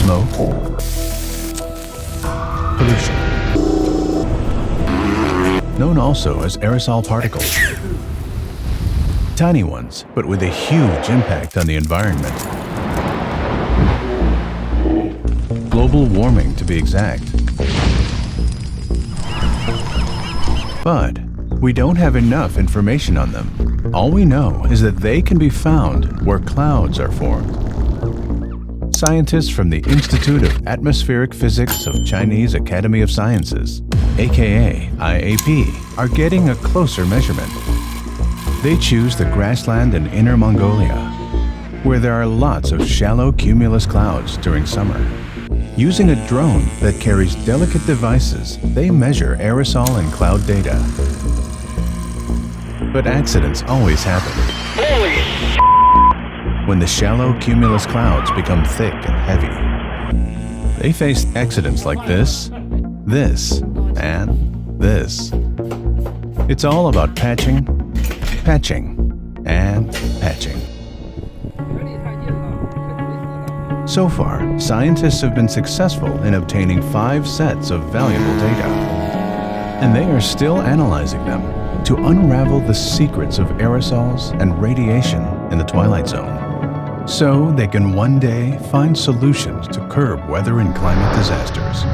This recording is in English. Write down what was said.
smoke, pollution, known also as aerosol particles. Tiny ones, but with a huge impact on the environment. Global warming, to be exact. But we don't have enough information on them. All we know is that they can be found where clouds are formed. Scientists from the Institute of Atmospheric Physics of Chinese Academy of Sciences, aka IAP, are getting a closer measurement. They choose the grassland in Inner Mongolia, where there are lots of shallow cumulus clouds during summer. Using a drone that carries delicate devices, they measure aerosol and cloud data. But accidents always happen. When the shallow cumulus clouds become thick and heavy. They face accidents like this, and this. It's all about patching, and patching. So far, scientists have been successful in obtaining 5 sets of valuable data, and they are still analyzing them to unravel the secrets of aerosols and radiation in the Twilight Zone, so they can one day find solutions to curb weather and climate disasters.